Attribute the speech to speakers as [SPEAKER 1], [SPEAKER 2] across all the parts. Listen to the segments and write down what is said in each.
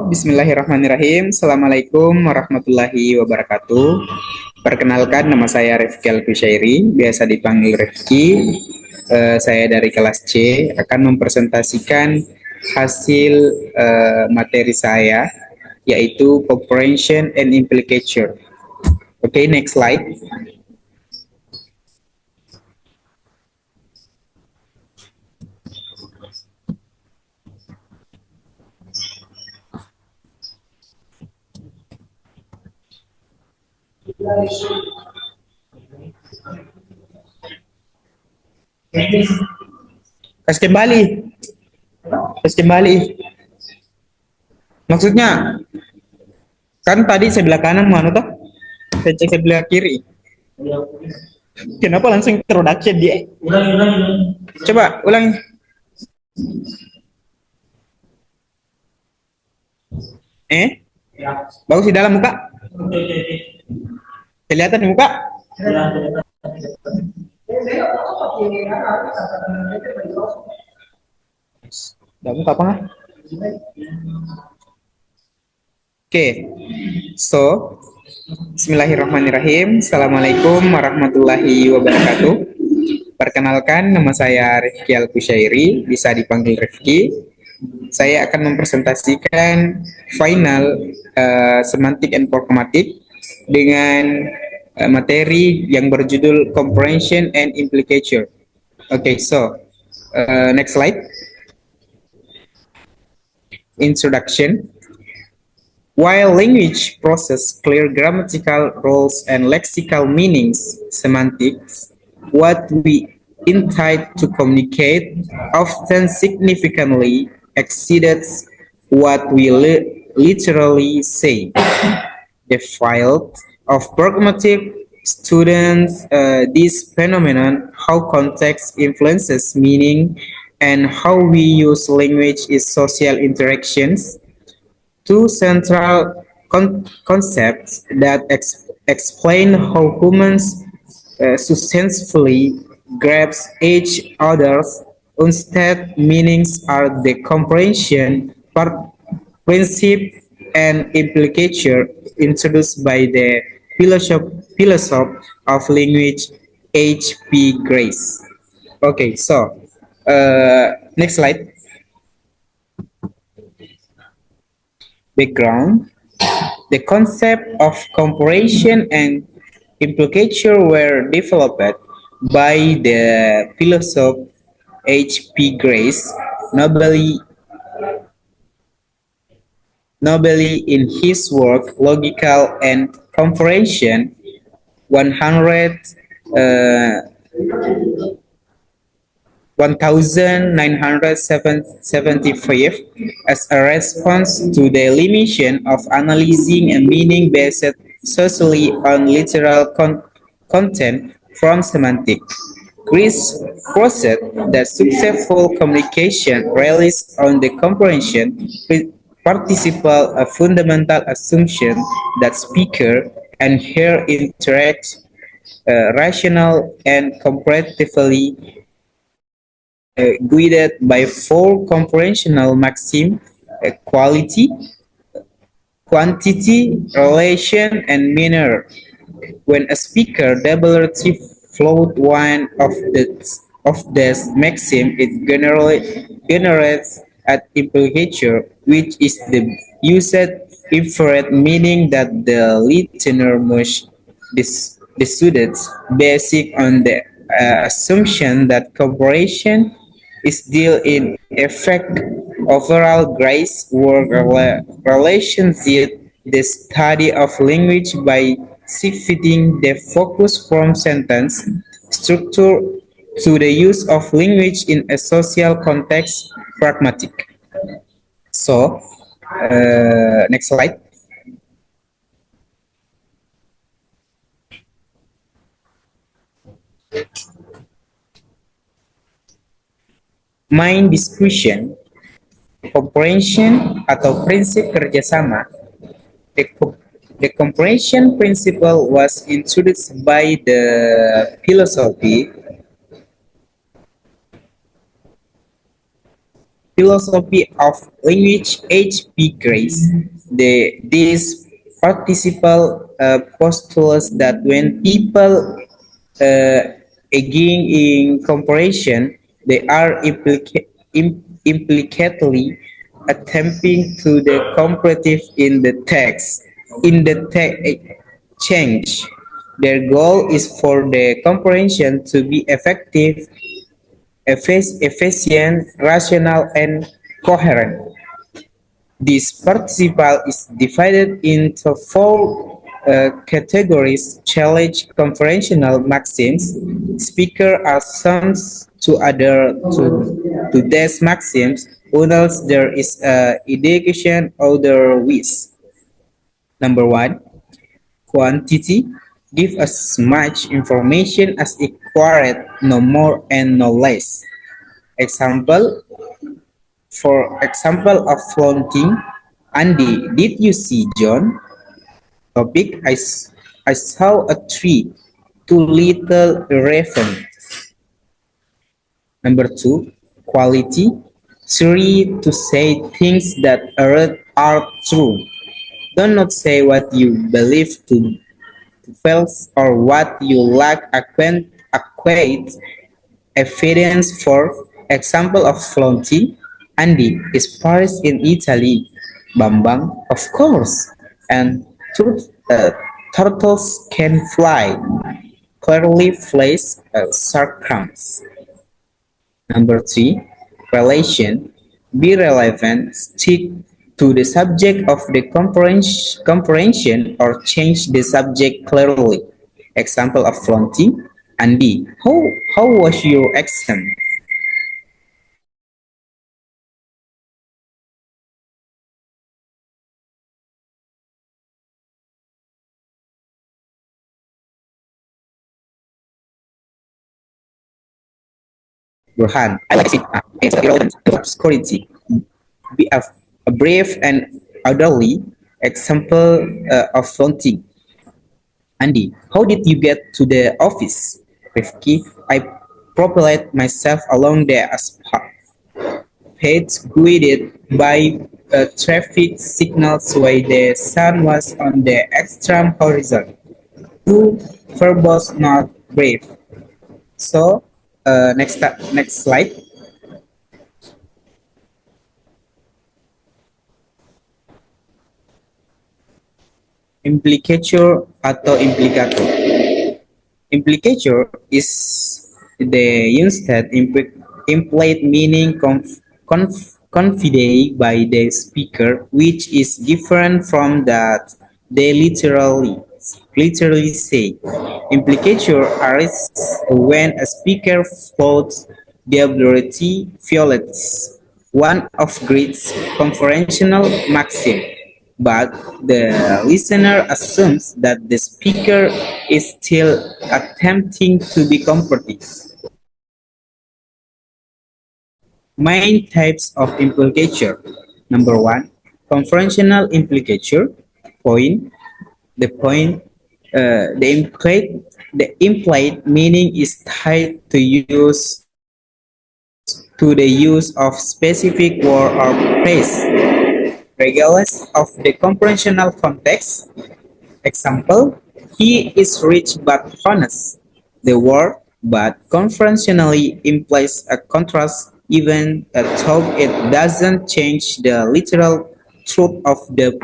[SPEAKER 1] Bismillahirrahmanirrahim. Assalamualaikum warahmatullahi wabarakatuh. Perkenalkan, nama saya Rifki Al-Kusyairi, biasa dipanggil Rifki. Saya dari kelas C, akan mempresentasikan hasil materi saya, yaitu Comprehension and Implication. Oke, next slide. Kasih kembali, kasih kembali. Maksudnya, kan tadi sebelah kanan mana tuh? Saya cek sebelah kiri. Kenapa langsung introduction dia? Coba ulangi. Bagus di dalam muka? Kelihatan di muka? Dalam muka apa? Oke, so Bismillahirrahmanirrahim. Assalamualaikum warahmatullahi wabarakatuh. Perkenalkan, nama saya Rifki Al-Kusyairi, bisa dipanggil Rifki. Saya akan mempresentasikan final semantik and pragmatic dengan materi yang berjudul Comprehension and Implication. Okay, so next slide. Introduction. While language possesses clear grammatical roles and lexical meanings, semantics, what we intend to communicate often significantly exceeds what we literally say. The field of pragmatic students this phenomenon, how context influences meaning, and how we use language in social interactions. Two central concepts that explain how humans successfully grasp each other's unstated meanings are the comprehension principle and implication introduced by the philosopher of language H.P. Grace. Okay, so next slide. Background. The concept of comprehension and implication were developed by the philosopher H.P. Grace, nobly in his work Logical and Comprehension 1975 as a response to the limitation of analyzing a meaning based solely on literal content from semantics. Grace posits that successful communication relies on the comprehension participle, a fundamental assumption that speaker and hearer interact rational and comparatively guided by four comprehensional maxims: quality, quantity, relation, and manner. When a speaker deliberately float one of these maxims, it generally generates an implication, which is the used inferred meaning that the listener must decide based on the assumption that cooperation is still in effect. Overall, Grace work relationship the study of language by shifting the focus from sentence structure to the use of language in a social context pragmatic. So, next slide. Main discussion, comprehension atau prinsip kerjasama. The comprehension principle was introduced by the philosophy philosophy of language H.P. Grace. This participle postulates that when people uh, again in comparison, they are implicitly attempting to the comparative in the text. In the change, their goal is for the comprehension to be effective, efficient, rational, and coherent. This participle is divided into four categories: challenge, conferential maxims, speaker assumes to other to these maxims, unless there is a indication otherwise. Number one, quantity. Give as much information as required, no more and no less. Example, for example of flaunting, Andy, did you see John? Topic, I saw a tree, two little ravens. Number two, quality. Three, to say things that are true. Do not say what you believe to false or what you lack acquaint evidence. For example of flaunting, Andy is Paris in Italy. Bambang, of course. And turtles can fly. Clearly place sarcasm. Number three, relation. Be relevant. Stick to the subject of the comprehension or change the subject clearly. Example of flaunting. Andy, how was your exam? Burhan, I like it. It's irrelevant to obscurity. Be a brave and orderly example of flaunting. Andy, how did you get to the office? Rifki, I propelled myself along the asphalt, guided by traffic signals while the sun was on the extreme horizon. Two verbose not brave. So, next slide. Implicature atau implicator. Implicature is the instead implied meaning conveyed by the speaker, which is different from that they literally say. Implicature arises when a speaker floats deliberately violates one of Greek's conventional maxims, but the listener assumes that the speaker is still attempting to be comforting. Main types of implicature. Number one, conferential implicature. Point. The point. The implied meaning is tied to the use of specific word or phrase, regardless of the conventional context. Example, he is rich but honest. The word but conventionally implies a contrast even though it doesn't change the literal truth of the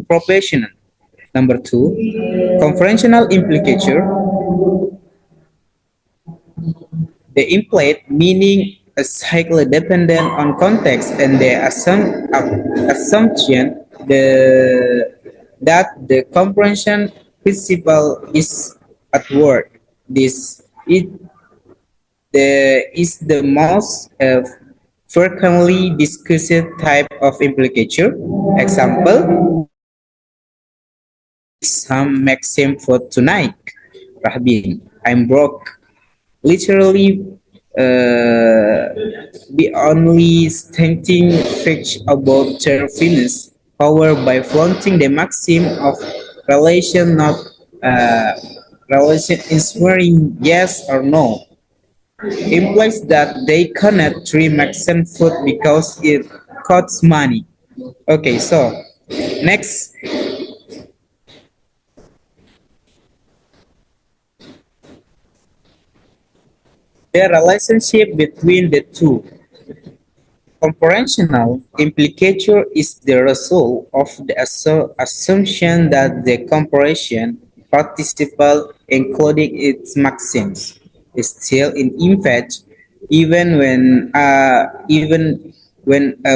[SPEAKER 1] proposition. Number two, conventional implicature. The implied meaning is highly dependent on context and the assumption that the comprehension principle is at work. This is the most frequently discussed type of implicature. Example, some maxim for tonight. Rahbin, I'm broke. Literally, be only stating facts about their feelings. However, by flaunting the maxim of relation, not relation, inspiring yes or no. implies that they cannot treat Mexican food because it costs money. Okay, so next, the relationship between the two. Comprehensional implicature is the result of the assumption that the comprehension participle, including its maxims, is still in effect even when a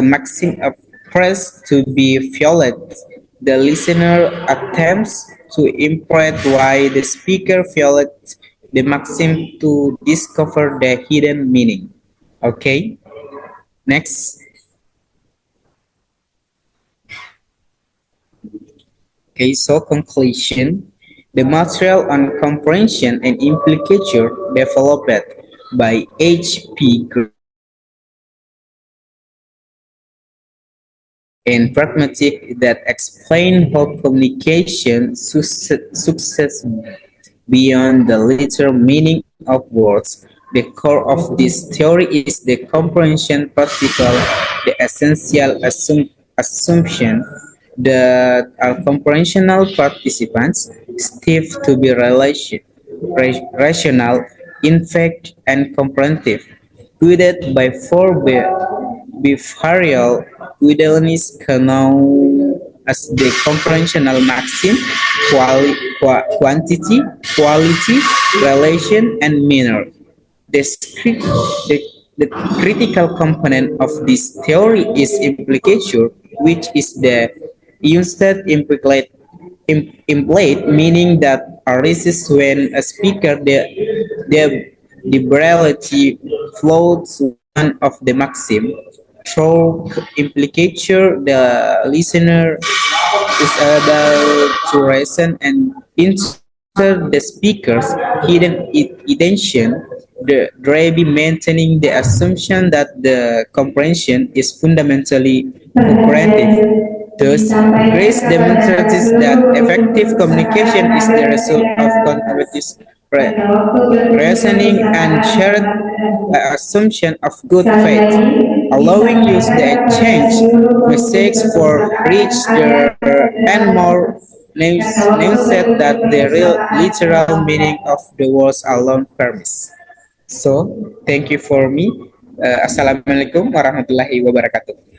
[SPEAKER 1] maxim appears to be violated. The listener attempts to interpret why the speaker violates the maxim to discover the hidden meaning. Okay, next. Okay, so conclusion. The material on comprehension and implicature developed by H.P. and pragmatic that explain how communication success beyond the literal meaning of words. The core of this theory is the comprehension particle, the essential assumption that our comprehensional participants strive to be rational, in fact, and comprehensive, guided by four behavioral guidelines known as the comprehensional maxim, quantity, quality, relation, and manner. The, the, the critical component of this theory is implicature, which is the instead implied meaning that arises when a speaker deliberately floats one of the maxim. Through implicature, the listener is able to reason and insert the speaker's hidden intention, thereby maintaining the assumption that the comprehension is fundamentally comprehensive. Thus, Grace demonstrates that effective communication is the result of continuous reasoning and shared assumption of good faith, allowing use the exchange message for richer and more nuanced that the real literal meaning of the words alone permits. So, thank you for me. Assalamualaikum warahmatullahi wabarakatuh.